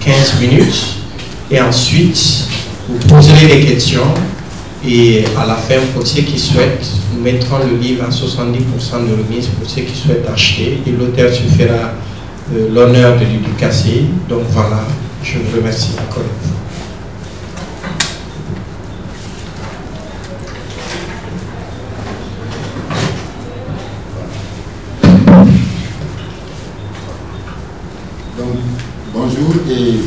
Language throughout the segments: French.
15 minutes. Et ensuite, vous poserez des questions. Et à la fin, pour ceux qui souhaitent, nous mettrons le livre à 70% de remise pour ceux qui souhaitent acheter. Et l'auteur se fera l'honneur de lui casser. Donc voilà, je vous remercie encore une fois. Bonjour et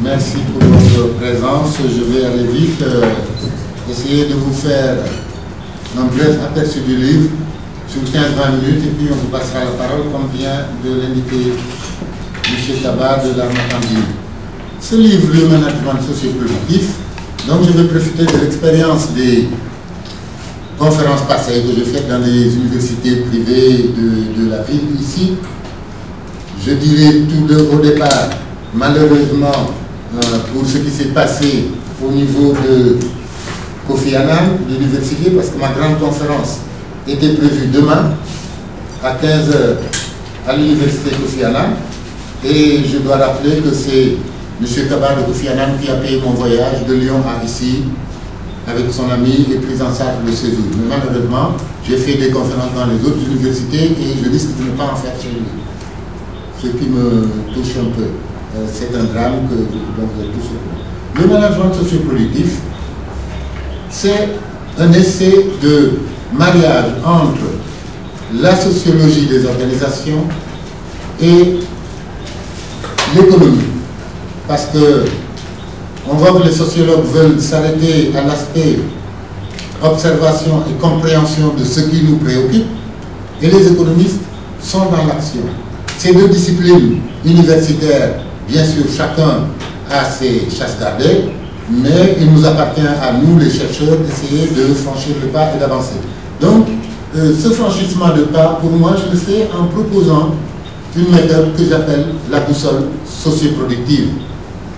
merci pour votre présence. Je vais aller vite, essayer de vous faire un bref aperçu du livre sur 15-20 minutes et puis on vous passera la parole comme vient de l'indiquer M. Tabar de l'Armatandi. Ce livre, le management socio-productif, donc je vais profiter de l'expérience des conférences passées que j'ai faites dans les universités privées de la ville ici. Je dirais au départ, malheureusement, pour ce qui s'est passé au niveau de Kofi Annan, de l'université, parce que ma grande conférence était prévue demain à 15 h à l'université Kofi Annan. Et je dois rappeler que c'est M. Tabar de Kofi Annan qui a payé mon voyage de Lyon à ici avec son ami et pris en charge le séjour. Mais malheureusement, j'ai fait des conférences dans les autres universités et je risque de ne pas en faire chez lui. Ce qui me touche un peu. C'est un drame que vous êtes tous au courant. Le management socioproductif, c'est un essai de mariage entre la sociologie des organisations et l'économie. Parce que on voit que les sociologues veulent s'arrêter à l'aspect observation et compréhension de ce qui nous préoccupe, et les économistes sont dans l'action. Ces deux disciplines universitaires, bien sûr, chacun a ses chasses gardées, mais il nous appartient à nous, les chercheurs, d'essayer de franchir le pas et d'avancer. Donc, ce franchissement de pas, pour moi, je le fais en proposant une méthode que j'appelle la boussole socioproductive.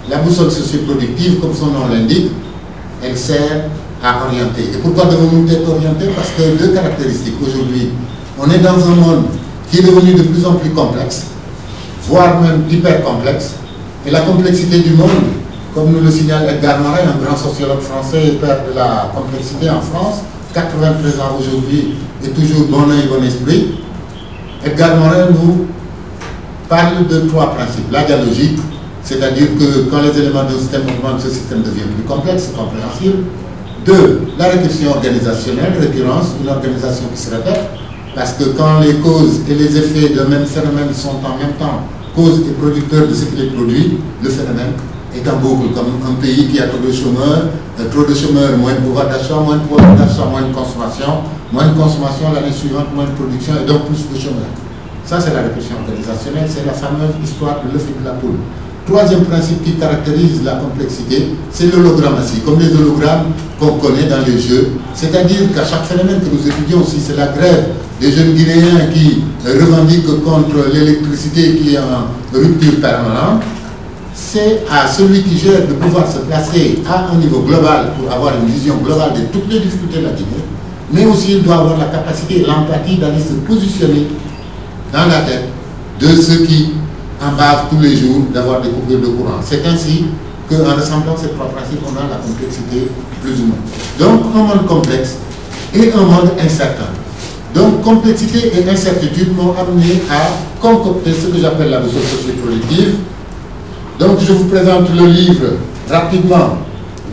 La boussole socioproductive, comme son nom l'indique, elle sert à orienter. Et pourquoi devons-nous être orientés? Parce que deux caractéristiques. Aujourd'hui, on est dans un monde qui est devenu de plus en plus complexe, voire même hyper complexe. Et la complexité du monde, comme nous le signale Edgar Morin, un grand sociologue français et père de la complexité en France, 93 ans aujourd'hui et toujours bon œil, bon esprit. Edgar Morin nous parle de trois principes. La dialogique, c'est-à-dire que quand les éléments d'un système augmentent, ce système devient plus complexe, compréhensible. Deux, la récursion organisationnelle, récurrence, une organisation qui se répète. Parce que quand les causes et les effets d'un même phénomène sont en même temps causes et producteurs de ce qui les produit, le phénomène est en boucle, comme un pays qui a trop de chômeurs, moins de pouvoir d'achat, moins de pouvoir d'achat, moins de consommation l'année suivante, moins de production et donc plus de chômeurs. Ça, c'est la répression organisationnelle, c'est la fameuse histoire de l'œuf et de la poule. Troisième principe qui caractérise la complexité, c'est l'hologrammatie, comme les hologrammes qu'on connaît dans les jeux. C'est-à-dire qu'à chaque phénomène que nous étudions, si c'est la grève des jeunes Guinéens qui revendiquent contre l'électricité qui est en rupture permanente, c'est à celui qui gère de pouvoir se placer à un niveau global pour avoir une vision globale de toutes les difficultés de la Guinée, mais aussi il doit avoir la capacité et l'empathie d'aller se positionner dans la tête de ceux qui en base tous les jours d'avoir des coupures de courant. C'est ainsi qu'en ressemblant ces trois principes, on a la complexité plus ou moins. Donc un monde complexe et un monde incertain. Donc complexité et incertitude m'ont amené à concocter ce que j'appelle la boussole socioproductive. Donc je vous présente le livre rapidement.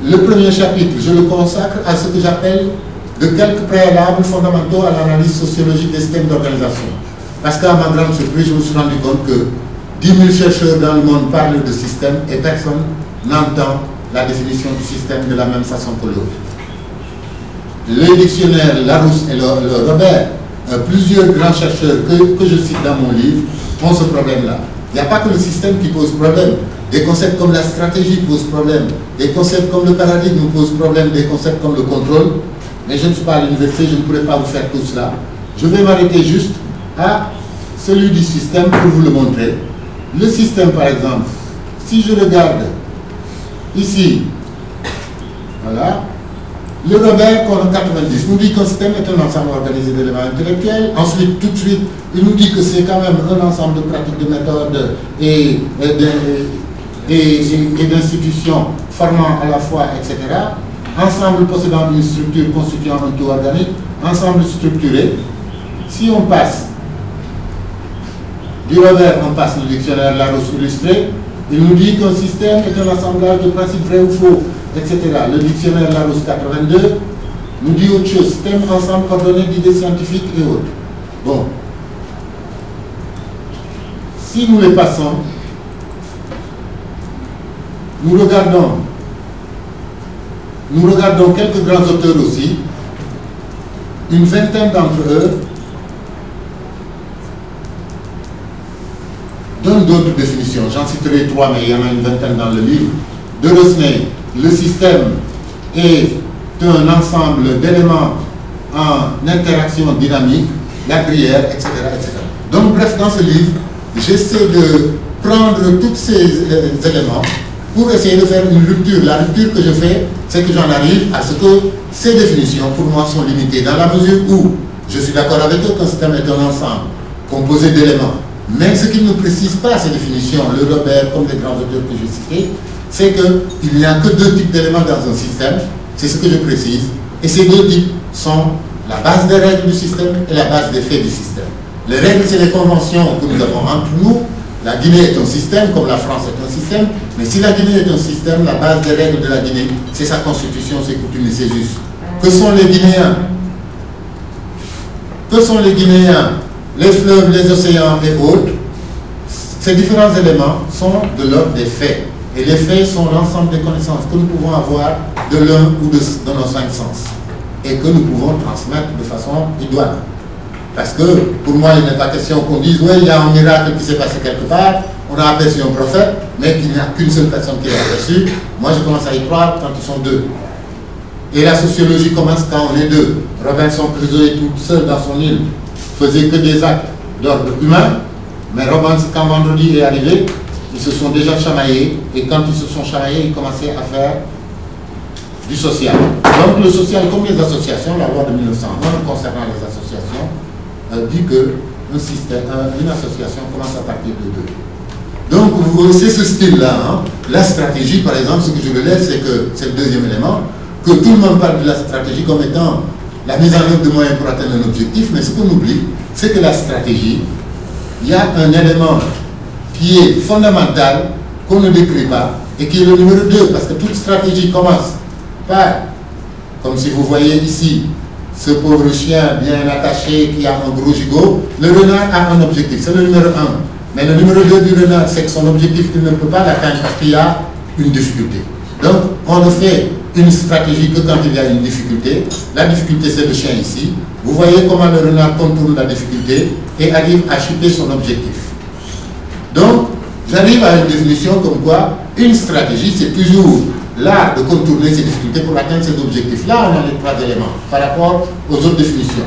Le premier chapitre, je le consacre à ce que j'appelle de quelques préalables fondamentaux à l'analyse sociologique des systèmes d'organisation. Parce qu'à ma grande surprise, je me suis rendu compte que 10 000 chercheurs dans le monde parlent de système et personne n'entend la définition du système de la même façon que l'autre. Les dictionnaires Larousse et le Robert, plusieurs grands chercheurs que je cite dans mon livre, ont ce problème-là. Il n'y a pas que le système qui pose problème. Des concepts comme la stratégie posent problème. Des concepts comme le paradigme posent problème. Des concepts comme le contrôle. Mais je ne suis pas à l'université, je ne pourrais pas vous faire tout cela. Je vais m'arrêter juste à celui du système pour vous le montrer. Le système, par exemple, si je regarde ici, voilà, le Robert, qu'on a 90, nous dit qu'un système est un ensemble organisé d'éléments intellectuels. Ensuite, tout de suite, il nous dit que c'est quand même un ensemble de pratiques, de méthodes et et d'institutions formant à la fois, etc., ensemble possédant une structure constituant un tout organique, ensemble structuré. Si on passe du Robert, on passe le dictionnaire Larousse illustré, il nous dit qu'un système est un assemblage de principes vrais ou faux, etc. Le dictionnaire Larousse 82 nous dit autre chose, système, ensemble ordonné d'idées scientifiques et autres. Bon. Si nous les passons, nous regardons quelques grands auteurs aussi, une vingtaine d'entre eux donnent d'autres définitions. J'en citerai 3, mais il y en a une vingtaine dans le livre. De Rosnay, le système est un ensemble d'éléments en interaction dynamique, la prière, etc., etc. Donc, bref, dans ce livre, j'essaie de prendre tous ces éléments pour essayer de faire une rupture. La rupture que je fais, c'est que j'en arrive à ce que ces définitions, pour moi, sont limitées, dans la mesure où je suis d'accord avec eux qu'un système est un ensemble composé d'éléments. Mais ce qu'ils ne précisent pas, ces définitions, le Robert, comme les grands auteurs que j'ai cités, c'est qu'il n'y a que 2 types d'éléments dans un système, c'est ce que je précise, et ces 2 types sont la base des règles du système et la base des faits du système. Les règles, c'est les conventions que nous avons entre nous. La Guinée est un système, comme la France est un système, mais si la Guinée est un système, la base des règles de la Guinée, c'est sa constitution, ses coutumes et ses us. Que sont les Guinéens? Que sont les Guinéens? Les fleuves, les océans et autres. Ces différents éléments sont de l'ordre des faits. Et les faits sont l'ensemble des connaissances que nous pouvons avoir de l'un ou de nos 5 sens. Et que nous pouvons transmettre de façon idoine. Parce que, pour moi, il n'est pas question qu'on dise, oui, il y a un miracle qui s'est passé quelque part, on a aperçu un prophète, mais qu'il n'y a qu'une seule personne qui l'a aperçu. Moi, je commence à y croire quand ils sont 2. Et la sociologie commence quand on est 2. Robinson Crusoe est tout seul dans son île, faisait que des actes d'ordre humain, mais Robinson, quand vendredi est arrivé, ils se sont déjà chamaillés, et quand ils se sont chamaillés, ils commençaient à faire du social. Donc le social, comme les associations, la loi de 1920 concernant les associations, dit que une association commence à partir de 2. Donc c'est ce style-là. Hein. La stratégie, par exemple, ce que je relève, c'est que c'est le deuxième élément, que tout le monde parle de la stratégie comme étant la mise en œuvre de moyens pour atteindre un objectif, mais ce qu'on oublie, c'est que la stratégie, il y a un élément qui est fondamental, qu'on ne décrit pas, et qui est le numéro 2, parce que toute stratégie commence par, comme si vous voyez ici, ce pauvre chien bien attaché qui a un gros gigot, le renard a un objectif, c'est le numéro 1. Mais le numéro 2 du renard, c'est que son objectif, il ne peut pas l'atteindre parce qu'il y a une difficulté. Donc, on ne fait une stratégie que quand il y a une difficulté. La difficulté, c'est le chien ici. Vous voyez comment le renard contourne la difficulté et arrive à chuter son objectif. Donc, j'arrive à une définition comme quoi une stratégie, c'est toujours l'art de contourner ces difficultés pour atteindre cet objectif. Là, on a les 3 éléments par rapport aux autres définitions.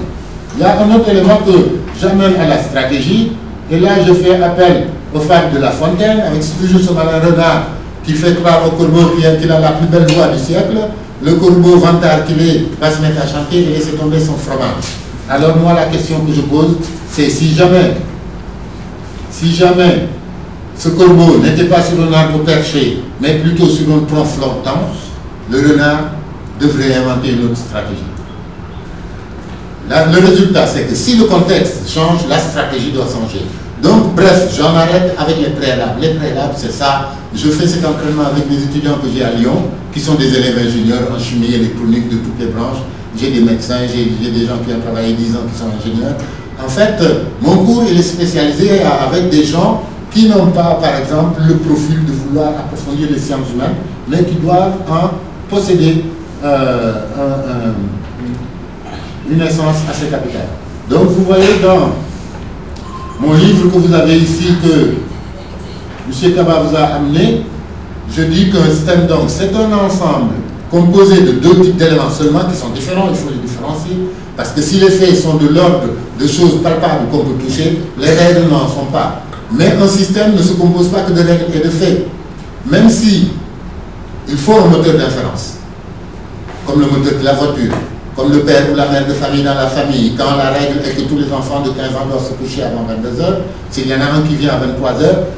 Il y a un autre élément que j'amène à la stratégie, et là, je fais appel au fable de La Fontaine, avec toujours ce malin renard qui fait croire au corbeau qu'il a la plus belle voix du siècle. Le corbeau, vantard qu'il est, va se mettre à chanter et laisser tomber son fromage. Alors moi, la question que je pose, c'est si jamais ce corbeau n'était pas sur un arbre perché, mais plutôt sur un tronc flottant, le renard devrait inventer une autre stratégie. Le résultat, c'est que si le contexte change, la stratégie doit changer. Donc, bref, j'en arrête avec les préalables. Les préalables, c'est ça. Je fais cet entraînement avec mes étudiants que j'ai à Lyon, qui sont des élèves ingénieurs en chimie électronique de toutes les branches. J'ai des médecins, j'ai des gens qui ont travaillé 10 ans qui sont ingénieurs. En fait, mon cours, il est spécialisé avec des gens qui n'ont pas, par exemple, le profil de vouloir approfondir les sciences humaines, mais qui doivent en posséder une essence assez capitale. Donc, vous voyez dans mon livre que vous avez ici, que M. Kaba vous a amené, je dis qu'un système, donc, c'est un ensemble composé de 2 types d'éléments seulement qui sont différents, il faut les différencier, parce que si les faits sont de l'ordre de choses palpables qu'on peut toucher, les règles n'en sont pas. Mais un système ne se compose pas que de règles et de faits. Même si il faut un moteur d'inférence, comme le moteur de la voiture, comme le père ou la mère de famille dans la famille, quand la règle est que tous les enfants de 15 ans doivent se coucher avant 22 h, s'il y en a un qui vient à 23 h,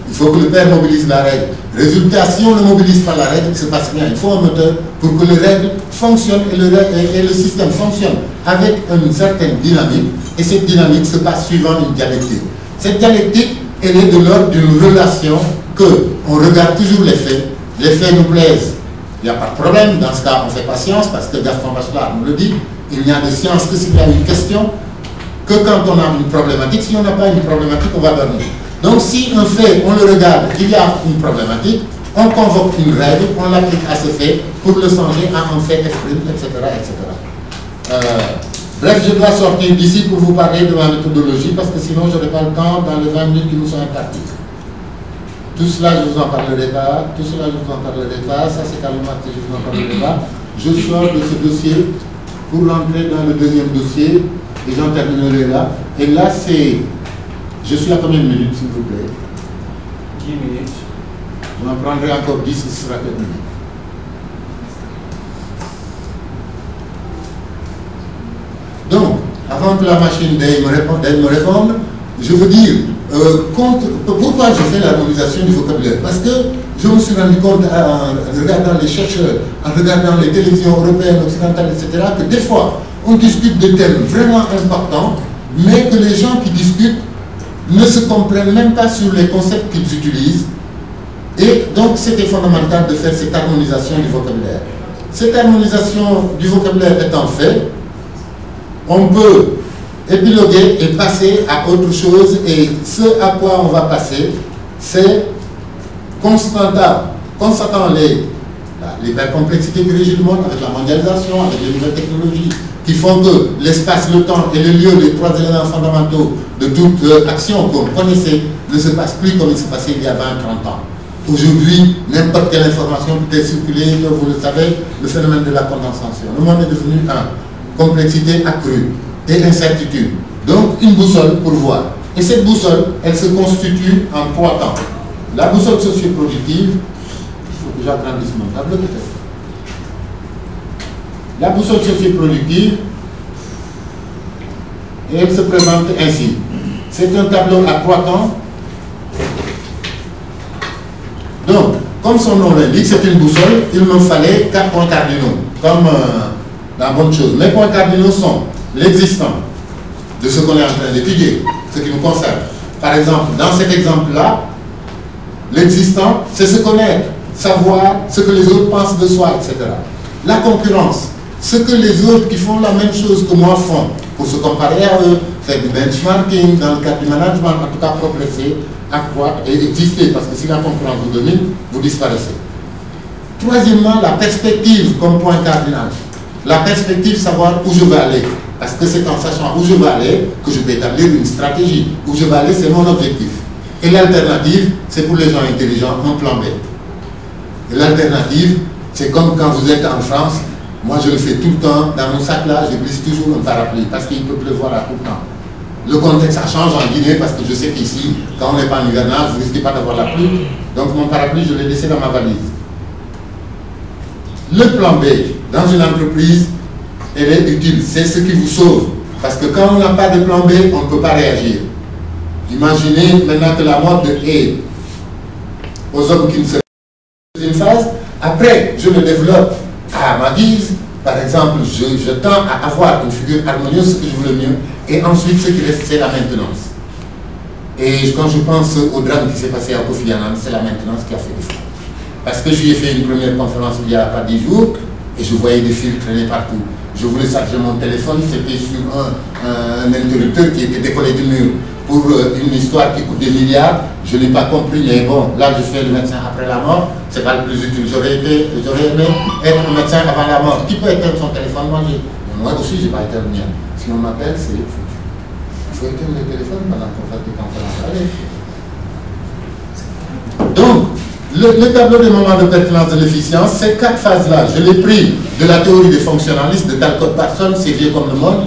il faut que le père mobilise la règle. Résultat, si on ne mobilise pas la règle, il ne se passe rien. Il faut un moteur pour que les règles fonctionnent et le système fonctionne avec une certaine dynamique, et cette dynamique se passe suivant une dialectique. Cette dialectique, elle est de l'ordre d'une relation que on regarde toujours les faits nous plaisent. Il n'y a pas de problème, dans ce cas on fait pas science, parce que Gaston Bachelard nous le dit, il n'y a de science que s'il y a une question, que quand on a une problématique. Si on n'a pas une problématique, on va dormir. Donc si un fait, on le regarde, il y a une problématique, on convoque une règle, on l'applique à ce fait pour le changer à un fait exprime, etc. etc. Bref, je dois sortir d'ici pour vous parler de ma méthodologie, parce que sinon je n'aurai pas le temps dans les 20 minutes qui nous sont imparties. Tout cela, je ne vous en parlerai pas. Tout cela, je ne vous en parlerai pas. Ça, c'est Calumat que je ne vous en parlerai pas. Je sors de ce dossier pour rentrer dans le deuxième dossier et j'en terminerai là. Et là, c'est... Je suis à combien de minutes, s'il vous plaît? 10 minutes. J'en prendrai encore 10, ce sera terminé. Donc, avant que la machine d'elle me réponde, je veux dire, pourquoi je fais l'harmonisation du vocabulaire? Parce que je me suis rendu compte en regardant les chercheurs, en regardant les télévisions européennes, occidentales, etc., que des fois, on discute de thèmes vraiment importants, mais que les gens qui discutent ne se comprennent même pas sur les concepts qu'ils utilisent. Et donc, c'était fondamental de faire cette harmonisation du vocabulaire. Cette harmonisation du vocabulaire étant faite, on peut épiloguer et passer à autre chose, et ce à quoi on va passer, c'est constatant l'hypercomplexité qui régit le monde, avec la mondialisation, avec les nouvelles technologies qui font que l'espace, le temps et le lieu, les trois éléments fondamentaux de toute action qu'on connaissait, ne se passe plus comme il se passait il y a 20-30 ans. Aujourd'hui, n'importe quelle information peut être circulée, vous le savez, le phénomène de la condensation. Le monde est devenu complexité accrue et incertitude. Donc une boussole pour voir. Et cette boussole, elle se constitue en 3 temps. La boussole socioproductive, il faut que j'agrandisse mon tableau peut-être. La boussole socioproductive, et elle se présente ainsi. C'est un tableau à 3 temps. Donc, comme son nom l'indique, c'est une boussole, il me fallait 4 points cardinaux, comme la bonne chose. Mes points cardinaux sont l'existant de ce qu'on est en train d'étudier, ce qui nous concerne. Par exemple, dans cet exemple-là, l'existant, c'est se connaître, savoir ce que les autres pensent de soi, etc. La concurrence, ce que les autres qui font la même chose que moi font, pour se comparer à eux, faire du benchmarking dans le cadre du management, en tout cas progresser, accroître et exister, parce que si la concurrence vous domine, vous disparaissez. Troisièmement, la perspective comme point cardinal. La perspective, savoir où je vais aller. Parce que c'est en sachant où je vais aller que je peux établir une stratégie. Où je vais aller, c'est mon objectif. Et l'alternative, c'est pour les gens intelligents, un plan B. Et l'alternative, c'est comme quand vous êtes en France, moi je le fais tout le temps, dans mon sac là, je glisse toujours un parapluie, parce qu'il peut pleuvoir à tout le temps. Le contexte, ça change en Guinée, parce que je sais qu'ici, quand on n'est pas en hivernage, vous ne risquez pas d'avoir la pluie. Donc mon parapluie, je l'ai laissé dans ma valise. Le plan B, dans une entreprise, elle est utile, c'est ce qui vous sauve. Parce que quand on n'a pas de plan B, on ne peut pas réagir. Imaginez maintenant que la mode est aux hommes qui ne se une phase, après je le développe à ma guise, par exemple, je tends à avoir une figure harmonieuse, ce que je veux le mieux, et ensuite ce qui reste, c'est la maintenance. Et quand je pense au drame qui s'est passé à Kofi Annan, c'est la maintenance qui a fait défaut. Parce que j'y ai fait une première conférence il n'y a pas 10 jours, et je voyais des fils traîner partout. Je voulais charger mon téléphone, c'était sur un interrupteur qui était décollé du mur pour une histoire qui coûte des milliards. Je n'ai pas compris, mais bon, là je fais le médecin après la mort, c'est pas le plus utile. J'aurais aimé être un médecin avant la mort. Qui peut éteindre son téléphone? Moi aussi, je n'ai pas éteindre le mien. Si on m'appelle, c'est foutu. Il faut éteindre le téléphone pendant qu'on fait des conférences. Allez. Donc, le tableau des moments de pertinence de l'efficience, ces 4 phases-là, je l'ai pris de la théorie des fonctionnalistes de Talcott Parsons, c'est vieux comme le monde,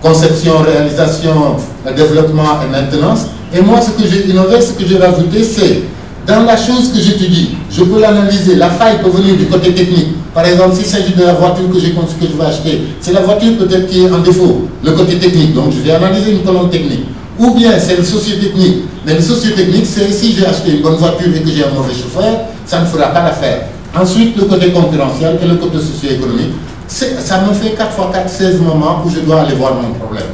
conception, réalisation, développement et maintenance. Et moi, ce que j'ai innové, ce que j'ai rajouté, c'est dans la chose que j'étudie, je peux l'analyser, la faille peut venir du côté technique, Par exemple, s'il s'agit de la voiture que j'ai conçue, que je vais acheter, c'est la voiture peut-être qui est en défaut, le côté technique. Donc je vais analyser une colonne technique. Ou bien c'est le socio-technique. Mais le socio-technique, c'est si j'ai acheté une bonne voiture et que j'ai un mauvais chauffeur, ça ne fera pas l'affaire. Ensuite, le côté concurrentiel et le côté socio-économique. Ça me fait 4 x 4, 16 moments où je dois aller voir mon problème.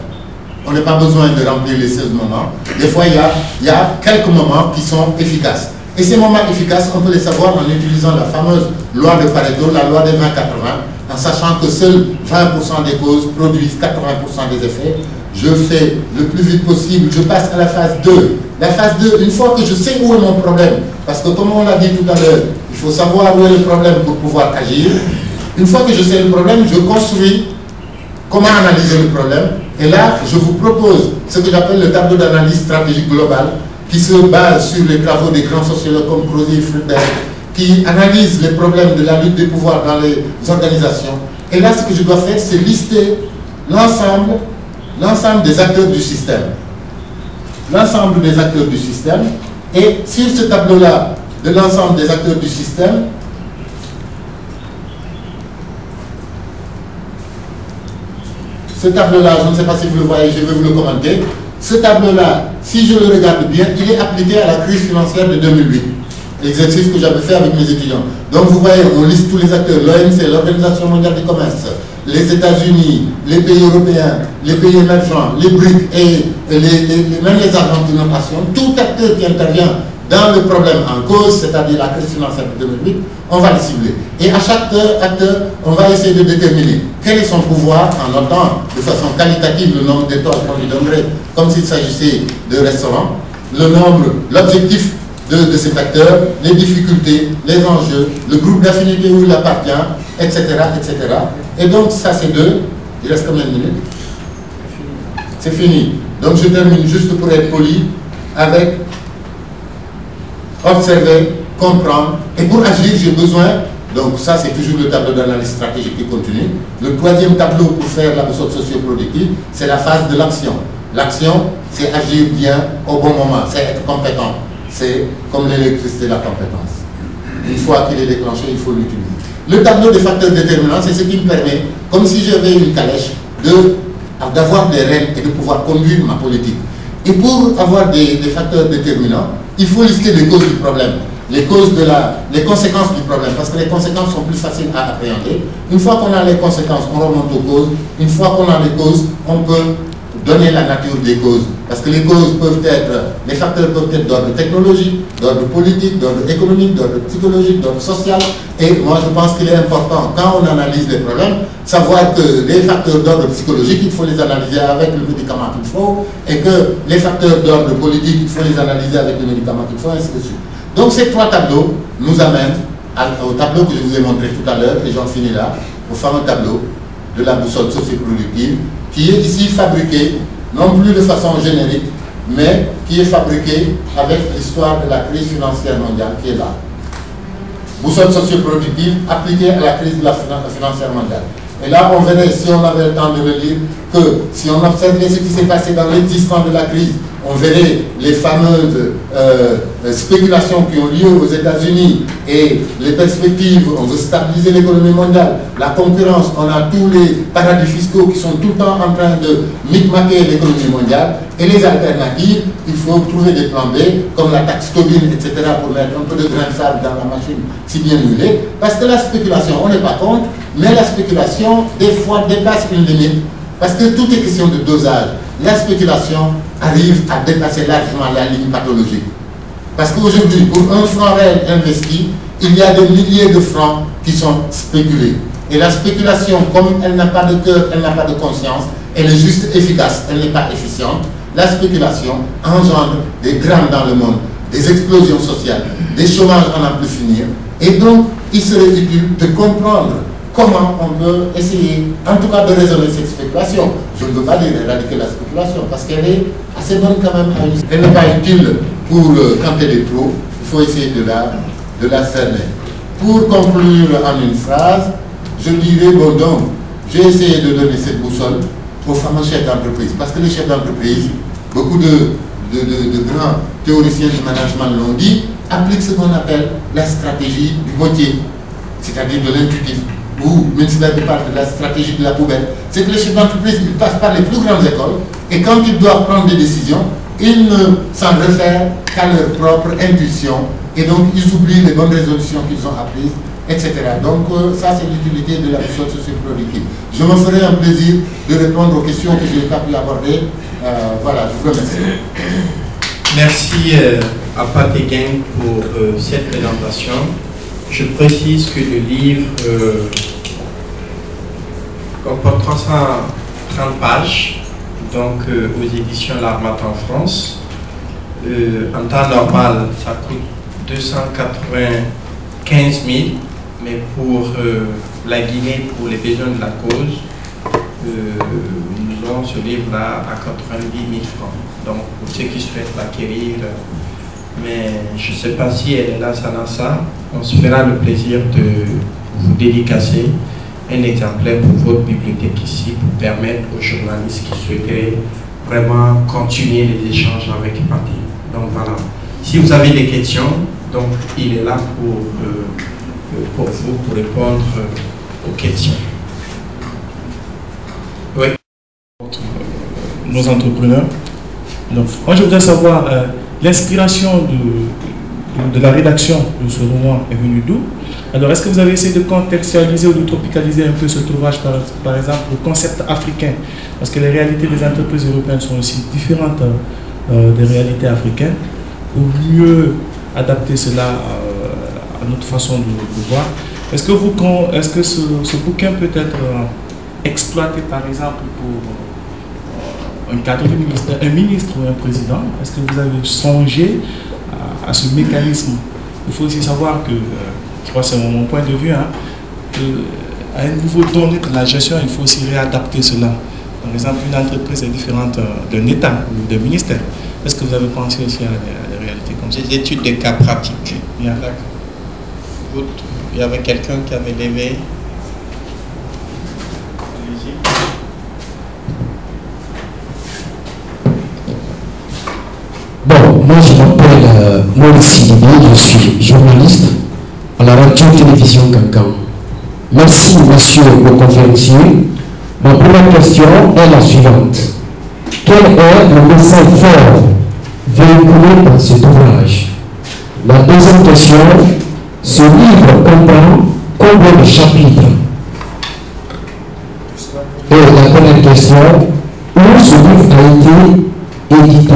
On n'a pas besoin de remplir les 16 moments. Des fois, il y a quelques moments qui sont efficaces. Et ces moments efficaces, on peut les savoir en utilisant la fameuse loi de Pareto, la loi des 20-80, en sachant que seuls 20% des causes produisent 80% des effets. Je fais le plus vite possible, je passe à la phase 2. La phase 2, une fois que je sais où est mon problème, parce que comme on l'a dit tout à l'heure, il faut savoir où est le problème pour pouvoir agir. Une fois que je sais le problème, je construis comment analyser le problème. Et là, je vous propose ce que j'appelle le tableau d'analyse stratégique globale, qui se base sur les travaux des grands sociologues comme Crozier et Fruberg, qui analysent les problèmes de la lutte des pouvoirs dans les organisations. Et là, ce que je dois faire, c'est lister l'ensemble des acteurs du système. L'ensemble des acteurs du système. Et sur ce tableau-là, de l'ensemble des acteurs du système, ce tableau-là, je ne sais pas si vous le voyez, je vais vous le commenter. Ce tableau-là, si je le regarde bien, il est appliqué à la crise financière de 2008. L'exercice que j'avais fait avec mes étudiants. Donc vous voyez, on liste tous les acteurs, l'OMC, l'Organisation mondiale du commerce, les États-Unis, les pays européens, les pays émergents, les BRICS et même les Argentines-nations, tout acteur qui intervient dans le problème en cause, c'est-à-dire la crise financière de 2008, on va le cibler. Et à chaque acteur, on va essayer de déterminer quel est son pouvoir en notant de façon qualitative le nombre d'étoiles qu'on lui donnerait, comme s'il s'agissait de restaurants, le nombre, l'objectif de cet acteur, les difficultés, les enjeux, le groupe d'affinité où il appartient, etc., etc. Et donc ça c'est 2. Il reste combien de minutes? C'est fini. Donc je termine juste pour être poli avec observer, comprendre, et pour agir j'ai besoin, donc ça c'est toujours le tableau d'analyse stratégique qui continue. Le troisième tableau pour faire la boussole socio-productive, c'est la phase de l'action. L'action, c'est agir bien au bon moment, c'est être compétent. C'est comme l'électricité, la compétence. Une fois qu'il est déclenché, il faut l'utiliser. Le tableau des facteurs déterminants, c'est ce qui me permet, comme si j'avais une calèche, d'avoir des rênes et de pouvoir conduire ma politique. Et pour avoir des facteurs déterminants, il faut lister les causes du problème, les conséquences du problème, parce que les conséquences sont plus faciles à appréhender. Une fois qu'on a les conséquences, on remonte aux causes. Une fois qu'on a les causes, on peut donner la nature des causes. Parce que les causes peuvent être, les facteurs peuvent être d'ordre technologique, d'ordre politique, d'ordre économique, d'ordre psychologique, d'ordre social. Et moi je pense qu'il est important, quand on analyse les problèmes, savoir que les facteurs d'ordre psychologique, il faut les analyser avec le médicament qu'il faut, et que les facteurs d'ordre politique, il faut les analyser avec le médicament qu'il faut, et ainsi de suite. Donc ces 3 tableaux nous amènent au tableau que je vous ai montré tout à l'heure, et j'en finis là, au fameux tableau de la boussole socio-productive, qui est ici fabriqué, non plus de façon générique, mais qui est fabriqué avec l'histoire de la crise financière mondiale qui est là. Boussole socio-productive appliquée à la crise de la financière mondiale. Et là, on verrait, si on avait le temps de le lire, que si on observait ce qui s'est passé dans l'existence de la crise, on verrait les fameuses spéculations qui ont lieu aux États-Unis et les perspectives, on veut stabiliser l'économie mondiale, la concurrence, on a tous les paradis fiscaux qui sont tout le temps en train de micmaquer l'économie mondiale, et les alternatives, il faut trouver des plans B, comme la taxe Tobin, etc., pour mettre un peu de grain de sable dans la machine si bien huilée, parce que la spéculation, on n'est pas contre, mais la spéculation, des fois, dépasse une limite, parce que tout est question de dosage. La spéculation arrive à dépasser largement la ligne pathologique. Parce qu'aujourd'hui, pour un franc réel investi, il y a des milliers de francs qui sont spéculés. Et la spéculation, comme elle n'a pas de cœur, elle n'a pas de conscience, elle est juste efficace, elle n'est pas efficiente. La spéculation engendre des drames dans le monde, des explosions sociales, des chômages à n'en plus finir. Et donc, il serait utile de comprendre comment on peut essayer, en tout cas, de raisonner cette spéculation. Je ne veux pas dire éradiquer la spéculation, parce qu'elle est assez bonne quand même. Elle n'est pas utile pour quand elle est trop, il faut essayer de la cerner. Pour conclure en une phrase, je dirais, bon donc, j'ai essayé de donner cette boussole aux fameux chefs d'entreprise, parce que les chefs d'entreprise, beaucoup de grands théoriciens du management l'ont dit, appliquent ce qu'on appelle la stratégie du métier. c'est-à-dire de l'intuitif, ou ministère de part de la stratégie de la poubelle, c'est que les chefs d'entreprise, ils passent par les plus grandes écoles, et quand ils doivent prendre des décisions, ils ne s'en réfèrent qu'à leur propre intuition, et donc ils oublient les bonnes résolutions qu'ils ont apprises, etc. Donc ça, c'est l'utilité de la méthode socioproductive. Je me ferai un plaisir de répondre aux questions que je n'ai pas pu aborder. Voilà, je vous remercie. Merci à Pat et Gang pour cette présentation. Je précise que le livre comporte 330 pages, donc aux éditions L'Armate en France. En temps normal, ça coûte 295 000, mais pour la Guinée, pour les besoins de la cause, nous avons ce livre-là à 90 000 francs. Donc, pour ceux qui souhaitent l'acquérir, mais je ne sais pas si elle est là, Sanassa, on se fera le plaisir de vous dédicacer un exemplaire pour votre bibliothèque ici, pour permettre aux journalistes qui souhaiteraient vraiment continuer les échanges avec Pathé. Donc voilà. Si vous avez des questions, donc il est là pour vous, pour répondre aux questions. Oui. Nos entrepreneurs. Donc, moi, je voudrais savoir, l'inspiration de la rédaction de ce roman est venue d'où? Alors, est-ce que vous avez essayé de contextualiser ou de tropicaliser un peu cet ouvrage, par exemple, le concept africain? Parce que les réalités des entreprises européennes sont aussi différentes des réalités africaines. Pour mieux adapter cela à notre façon de voir, est-ce que ce bouquin peut être exploité, par exemple, pour un cadre de ministre, un ministre ou un président? Est-ce que vous avez songé à ce mécanisme? Il faut aussi savoir que, je crois que c'est mon point de vue, qu'à un niveau donné de la gestion, il faut aussi réadapter cela. Par exemple, une entreprise est différente d'un État ou d'un ministère. Est-ce que vous avez pensé aussi à des réalités comme ça? Des études de cas pratiques. Bien. Il y avait quelqu'un qui avait levé. Bon, moi je m'appelle Maurice Sidibé, je suis journaliste à la radio-télévision Cancan. Merci monsieur le conférencier. Ma première question est la suivante. Quel est le message fort véhiculé dans cet ouvrage? La deuxième question, ce livre comprend combien de chapitres? Et la première question, où ce livre a été édité?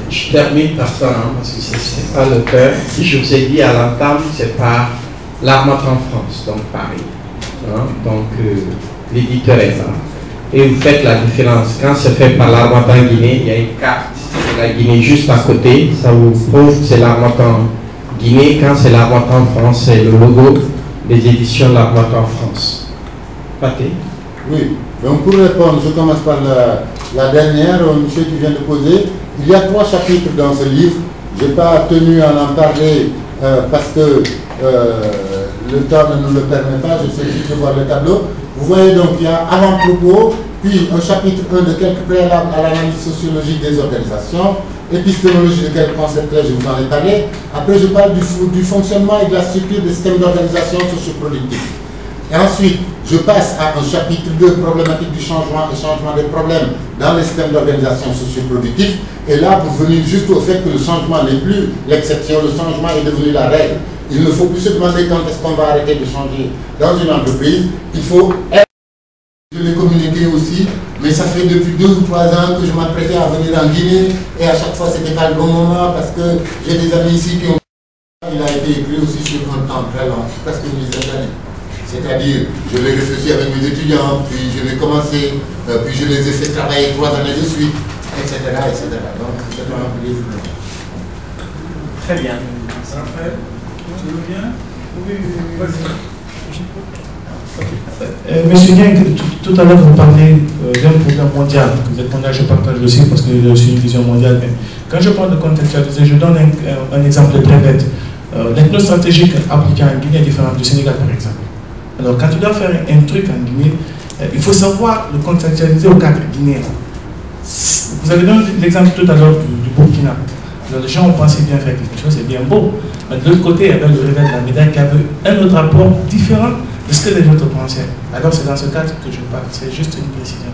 Je termine par ça, parce que ce n'est pas le cœur. Je vous ai dit à l'entame, c'est par L'Armate en France, donc Paris. Donc l'éditeur est là. Et vous faites la différence. Quand c'est fait par L'Armate en Guinée, il y a une carte de la Guinée juste à côté. Ça vous prouve que c'est L'Armate en Guinée. Quand c'est L'Armate en France, c'est le logo des éditions L'Armate en France. Pathé? Oui, donc pour répondre, je commence par la dernière, monsieur qui vient de poser. Il y a 3 chapitres dans ce livre. Je n'ai pas tenu à en parler parce que le temps ne nous le permet pas. Je sais juste de voir le tableau. Vous voyez donc, il y a avant-propos, puis un chapitre 1 de quelques préalables à l'analyse sociologique des organisations, épistémologie de quelques concepts, je vous en ai parlé. Après, je parle du fonctionnement et de la structure des systèmes d'organisation socioproductive. Et ensuite, je passe à un chapitre 2, problématique du changement et changement des problèmes dans les systèmes d'organisation socioproductive. Et là, pour venir juste au fait que le changement n'est plus l'exception, le changement est devenu la règle. Il ne faut plus se demander quand est-ce qu'on va arrêter de changer dans une entreprise. Il faut être. Je l'ai communiqué aussi, mais ça fait depuis 2 ou 3 ans que je m'apprêtais à venir en Guinée. Et à chaque fois, c'était pas le bon moment parce que j'ai des amis ici qui ont. Il a été écrit aussi sur un temps très long, presque une dizaine d'années. C'est-à-dire, je l'ai réfléchi avec mes étudiants, puis je l'ai commencé, puis je les ai fait travailler 3 années de suite, etc. etc. Donc, c'est un livre. Très bien. Tu veux bien? Oui, vas-y. Monsieur Yang, tout à l'heure vous parlez d'un problème mondial. Vous êtes mondial, je partage aussi parce que je suis une vision mondiale. Mais quand je parle de contextualiser, je donne un exemple très bête. L'ethno stratégique appliquée en Guinée est différente du Sénégal, par exemple. Alors, quand tu dois faire un truc en Guinée, il faut savoir le contextualiser au cadre guinéen. Vous avez donné l'exemple tout à l'heure du Burkina. Donc, les gens ont pensé bien faire quelque chose, c'est bien beau. Mais de l'autre côté, il y avait le revers de la médaille qui avait un autre rapport différent de ce que les autres pensaient. Alors, c'est dans ce cadre que je parle. C'est juste une précision.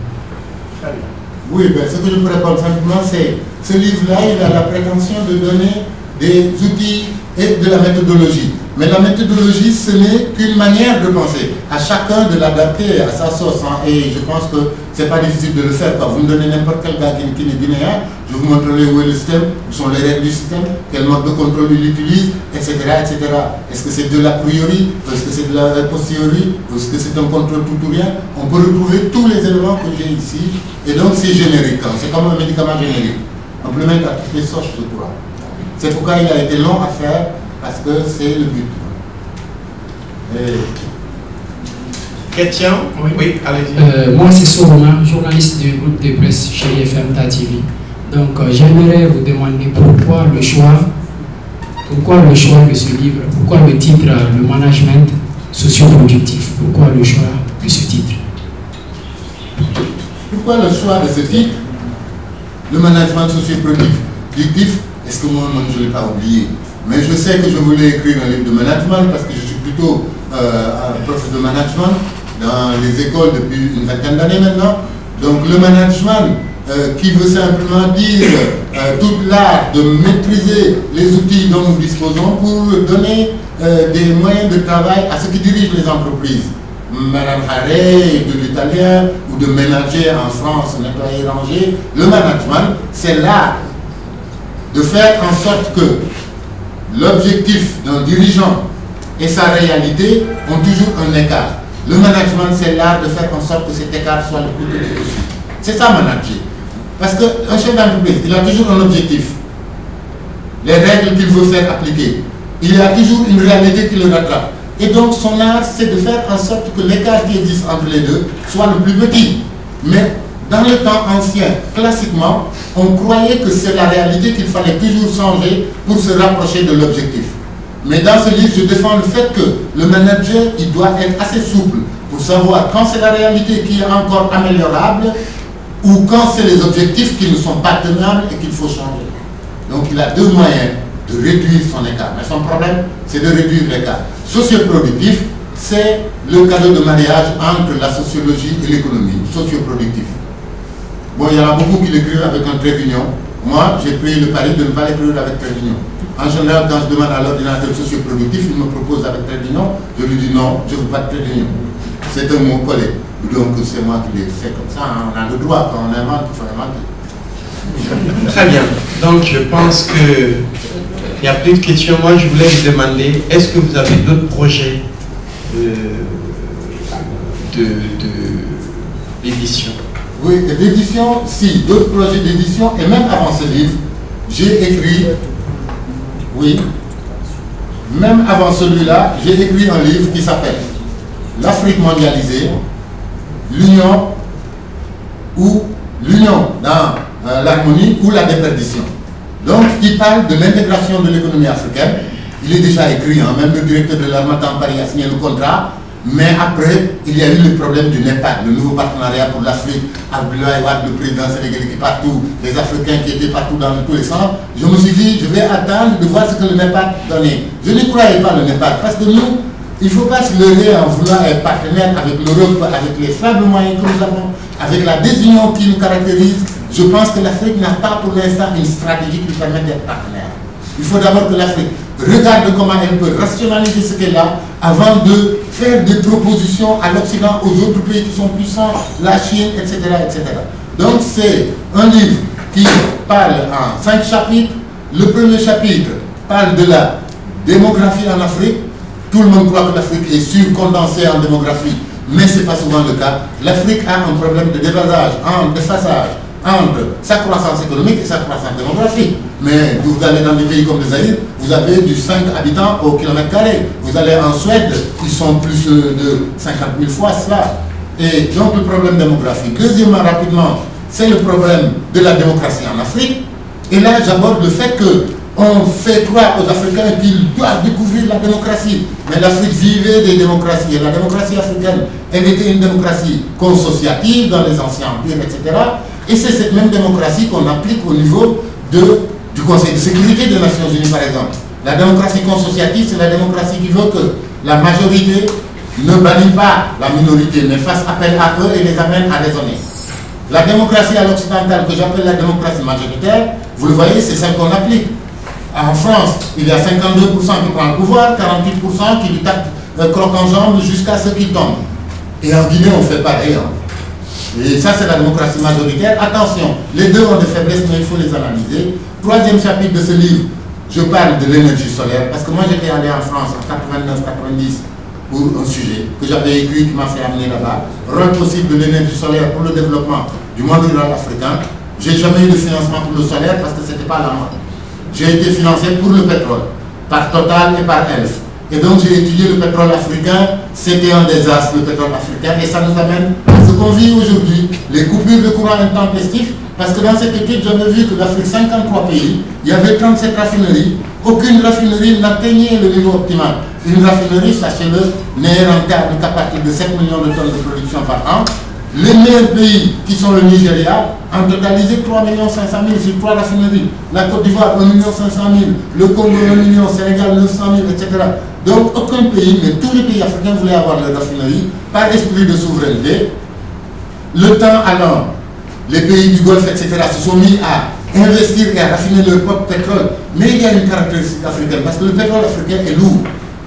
Oui, ben, ce que je peux répondre simplement, c'est ce livre-là, il a la prétention de donner des outils et de la méthodologie. Mais la méthodologie, ce n'est qu'une manière de penser. À chacun de l'adapter à sa sauce. Hein. Et je pense que ce n'est pas difficile de le faire. Quand vous me donnez n'importe quel gars qui est guinéen, je vous montrerai où est le système, où sont les règles du système, quel mode de contrôle il utilise, etc. etc. Est-ce que c'est de l'a priori, est-ce que c'est de la posteriori, est-ce que c'est un contrôle tout ou rien? On peut retrouver tous les éléments que j'ai ici. Et donc c'est générique. Hein. C'est comme un médicament générique. On peut le mettre à toutes les sauces, je crois. C'est pourquoi il a été long à faire, parce que c'est le but. Chrétien, oui, allez-y. Moi, c'est Soroma, journaliste du groupe de presse chez FMTA TV. Donc, j'aimerais vous demander pourquoi le choix de ce livre, pourquoi le titre, le management socio-productif, pourquoi le choix de ce titre? Pourquoi le choix de ce titre? Le management socio-productif, est-ce que moi, je ne l'ai pas oublié? Mais je sais que je voulais écrire un livre de management parce que je suis plutôt un prof de management dans les écoles depuis une vingtaine d'années maintenant. Donc le management qui veut simplement dire tout l'art de maîtriser les outils dont nous disposons pour donner des moyens de travail à ceux qui dirigent les entreprises. Madame Haré, de l'italien, ou de ménager en France, nettoyer, ranger. Le management, c'est l'art de faire en sorte que l'objectif d'un dirigeant et sa réalité ont toujours un écart. Le management, c'est l'art de faire en sorte que cet écart soit le plus petit possible. C'est ça, manager. Parce qu'un chef d'entreprise, il a toujours un objectif. Les règles qu'il veut faire appliquer. Il y a toujours une réalité qui le rattrape. Et donc, son art, c'est de faire en sorte que l'écart qui existe entre les deux soit le plus petit. Mais dans le temps ancien, classiquement, on croyait que c'est la réalité qu'il fallait toujours changer pour se rapprocher de l'objectif. Mais dans ce livre, je défends le fait que le manager, il doit être assez souple pour savoir quand c'est la réalité qui est encore améliorable ou quand c'est les objectifs qui ne sont pas tenables et qu'il faut changer. Donc il a deux moyens de réduire son écart. Mais son problème, c'est de réduire l'écart. Socioproductif, c'est le cadeau de mariage entre la sociologie et l'économie. Socioproductif. Bon, il y en a beaucoup qui l'écrivent avec un trait d'union. Moi, j'ai pris le pari de ne pas l'écrire avec trait d'union. En général, quand je demande à l'ordinateur socioproductif, il me propose avec trait d'union. Je lui dis non, je ne veux pas de trait d'union. C'est un mot collé. Donc c'est moi qui l'ai fait comme ça. On a le droit, quand on invente, il faut inventer. Très bien. Donc je pense qu'il n'y a plus de questions. Moi, je voulais vous demander, est-ce que vous avez d'autres projets d'édition? Oui, d'édition, si, d'autres projets d'édition, et même avant ce livre, j'ai écrit, oui, même avant celui-là, j'ai écrit un livre qui s'appelle L'Afrique mondialisée, l'union dans l'harmonie ou la déperdition. Donc, il parle de l'intégration de l'économie africaine. Il est déjà écrit, hein, même le directeur de l'Armatan Paris a signé le contrat. Mais après, il y a eu le problème du NEPAD, le nouveau partenariat pour l'Afrique, Abdoulaye Wade, le président sénégalais qui est partout, les Africains qui étaient partout dans tous les sens. Je me suis dit, je vais attendre de voir ce que le NEPAD donnait. Je ne croyais pas le NEPAD, parce que nous, il ne faut pas se leurrer en voulant être partenaire avec l'Europe, avec les faibles moyens que nous avons, avec la désunion qui nous caractérise. Je pense que l'Afrique n'a pas pour l'instant une stratégie qui lui permet d'être partenaire. Il faut d'abord que l'Afrique regarde comment elle peut rationaliser ce qu'elle a avant de faire des propositions à l'Occident, aux autres pays qui sont puissants, la Chine, etc. etc. Donc c'est un livre qui parle en 5 chapitres. Le premier chapitre parle de la démographie en Afrique. Tout le monde croit que l'Afrique est surcondensée en démographie, mais ce n'est pas souvent le cas. L'Afrique a un problème de déphasage entre sa croissance économique et sa croissance démographique. Mais vous allez dans des pays comme le Zaïre, vous avez du 5 habitants au kilomètre carré. Vous allez en Suède, ils sont plus de 50 000 fois cela. Et donc le problème démographique. Deuxièmement, rapidement, c'est le problème de la démocratie en Afrique. Et là, j'aborde le fait qu'on fait croire aux Africains qu'ils doivent découvrir la démocratie. Mais l'Afrique vivait des démocraties. Et la démocratie africaine, elle était une démocratie consociative dans les anciens empires, etc. Et c'est cette même démocratie qu'on applique au niveau de du Conseil de sécurité des Nations Unies, par exemple. La démocratie consociative, c'est la démocratie qui veut que la majorité ne bannit pas la minorité, mais fasse appel à eux et les amène à raisonner. La démocratie à l'occidentale, que j'appelle la démocratie majoritaire, vous le voyez, c'est celle qu'on applique. En France, il y a 52% qui prennent le pouvoir, 48% qui lui tapent croc en jambe jusqu'à ce qu'il tombe. Et en Guinée, on fait pareil. Et ça, c'est la démocratie majoritaire. Attention, les deux ont des faiblesses, mais il faut les analyser. Troisième chapitre de ce livre, je parle de l'énergie solaire, parce que moi, j'étais allé en France en 89-90 pour un sujet que j'avais écrit, qui m'a fait amener là-bas. Rôle possible de l'énergie solaire pour le développement du monde rural africain. J'ai jamais eu de financement pour le solaire parce que ce n'était pas la mode. J'ai été financé pour le pétrole, par Total et par Elf. Et donc j'ai étudié le pétrole africain, c'était un désastre le pétrole africain, et ça nous amène à ce qu'on vit aujourd'hui, les coupures de courant intempestifs, parce que dans cette étude, j'avais vu que l'Afrique, 53 pays, il y avait 37 raffineries, aucune raffinerie n'atteignait le niveau optimal. Une raffinerie, sachez-le, n'est rentable qu'à partir de 7 millions de tonnes de production par an. Les meilleurs pays, qui sont le Nigeria, ont totalisé 3 500 000 sur 3 raffineries. La Côte d'Ivoire, 1 500 000. Le Congo, 1 million. Sénégal, 900 000, etc. Donc, aucun pays, mais tous les pays africains voulaient avoir leurs raffineries par esprit de souveraineté. Le temps allant, les pays du Golfe, etc., se sont mis à investir et à raffiner leur propre pétrole. Mais il y a une caractéristique africaine, parce que le pétrole africain est lourd.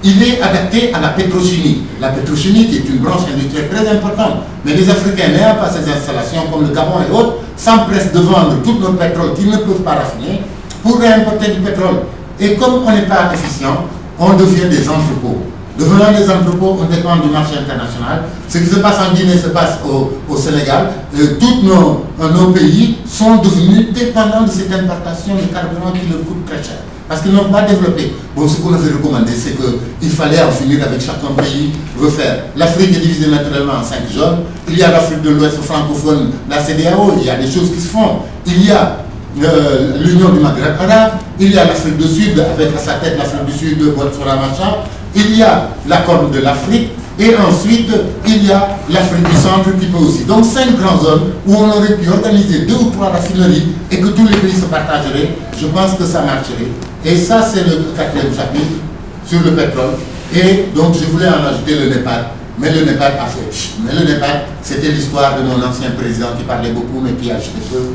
Il est adapté à la pétrochimie. La pétrochimie qui est une branche industrielle très importante. Mais les Africains n'ayant pas ces installations comme le Gabon et autres, s'empressent de vendre tout notre pétrole qu'ils ne peuvent pas raffiner pour réimporter du pétrole. Et comme on n'est pas efficient, on devient des entrepôts. Devenant des entrepôts, on dépend du marché international. Ce qui se passe en Guinée se passe au Sénégal. Tous nos pays sont devenus dépendants de cette importation de carburant qui leur coûte très cher. Parce qu'ils n'ont pas développé. Bon, ce qu'on avait recommandé, c'est qu'il fallait en finir avec chacun pays veut faire. L'Afrique est divisée naturellement en 5 zones. Il y a l'Afrique de l'Ouest francophone, la CEDEAO, il y a des choses qui se font. Il y a l'Union du Maghreb arabe, il y a l'Afrique du Sud, avec à sa tête l'Afrique du Sud, Botswana, machin. Il y a la Corne de l'Afrique, et ensuite, il y a l'Afrique du Centre qui peut aussi. Donc 5 grandes zones où on aurait pu organiser 2 ou 3 raffineries et que tous les pays se partageraient. Je pense que ça marcherait. Et ça, c'est le 4e chapitre sur le pétrole. Et donc, je voulais en ajouter le Népal. Mais le Népal a fait. Mais le Népal, c'était l'histoire de mon ancien président qui parlait beaucoup, mais qui a jeté peu.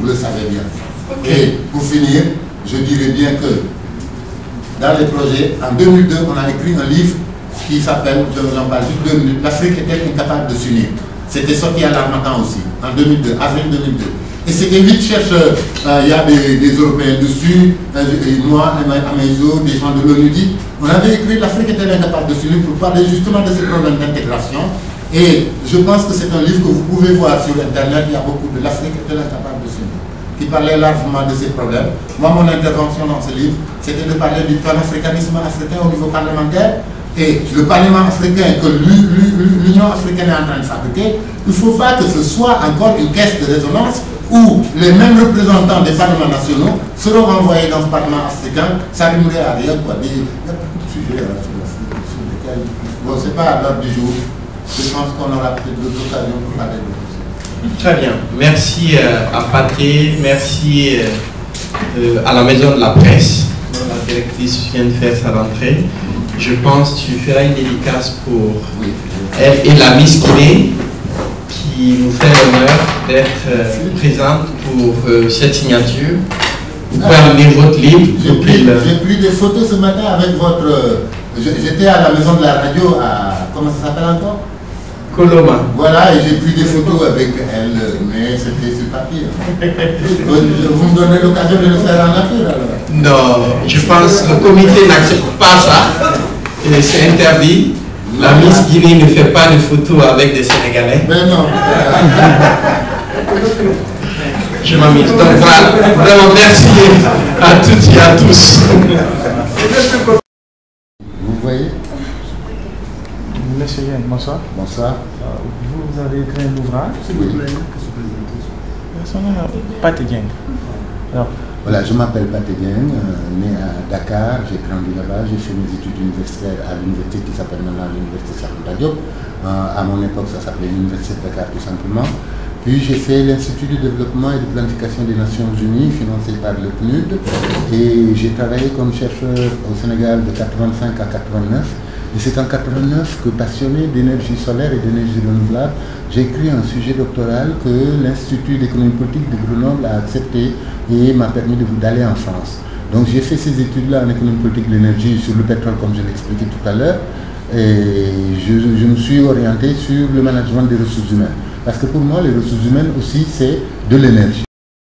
Vous le savez bien. Okay. Et pour finir, je dirais bien que dans les projets, en 2002, on a écrit un livre qui s'appelle, je vous en parle juste 2 minutes, l'Afrique était incapable de s'unir. C'était sorti à l'Armatan aussi, en 2002, avril 2002. Et c'était 8 chercheurs, il y a des Européens dessus, et moi, Amézo, des gens de l'ONU dit, on avait écrit l'Afrique était incapable de s'unir pour parler justement de ces problèmes d'intégration. Et je pense que c'est un livre que vous pouvez voir sur Internet, il y a beaucoup de l'Afrique était incapable de s'unir, qui parlait largement de ces problèmes. Moi, mon intervention dans ce livre, c'était de parler du panafricanisme africain au niveau parlementaire. Et le Parlement africain que l'Union africaine est en train de fabriquer, il ne faut pas que ce soit encore une caisse de résonance où les mêmes représentants des parlements nationaux seront renvoyés dans ce Parlement africain. Ça rimerait à rien, quoi. Il y a beaucoup de sujets là, sur l'Afrique sur lesquels, bon, c'est pas à l'ordre du jour. Je pense qu'on aura peut-être d'autres occasions pour parler de tout ça. Très bien. Merci à Pathé, merci à la Maison de la Presse, dont la directrice vient de faire sa rentrée. Je pense que tu feras une dédicace pour elle et la Miss Guinée qui nous fait l'honneur d'être présente pour cette signature. Vous pouvez amener votre livre. J'ai pris des photos ce matin avec votre... J'étais à la Maison de la Radio à... Comment ça s'appelle encore? Coloma. Voilà, et j'ai pris des photos avec elle, mais c'était sur papier. Vous me donnez l'occasion de le faire en nature alors? Non, je pense que le comité n'accepte pas ça. C'est interdit. La Miss Guinée ne fait pas de photos avec des Sénégalais. Mais non. Je m'amuse. Donc voilà, vraiment merci à toutes et à tous. Vous voyez? Monsieur Yann, bonsoir. Bonsoir. Vous avez écrit un ouvrage. S'il vous plaît. Son nom est Pathé Dieng. Alors, voilà, je m'appelle Pathé Dieng, né à Dakar, j'ai grandi là-bas, j'ai fait mes études universitaires à l'université qui s'appelle maintenant l'université Cheikh Anta Diop. À mon époque, ça s'appelait l'université de Dakar tout simplement. Puis j'ai fait l'Institut de développement et de planification des Nations Unies, financé par le PNUD. Et j'ai travaillé comme chercheur au Sénégal de 85 à 89. Et c'est en 89 que, passionné d'énergie solaire et d'énergie renouvelable, j'ai écrit un sujet doctoral que l'Institut d'économie politique de Grenoble a accepté et m'a permis d'aller en France. Donc j'ai fait ces études-là en économie politique de l'énergie sur le pétrole, comme je l'expliquais tout à l'heure. Et je me suis orienté sur le management des ressources humaines. Parce que pour moi, les ressources humaines aussi, c'est de l'énergie.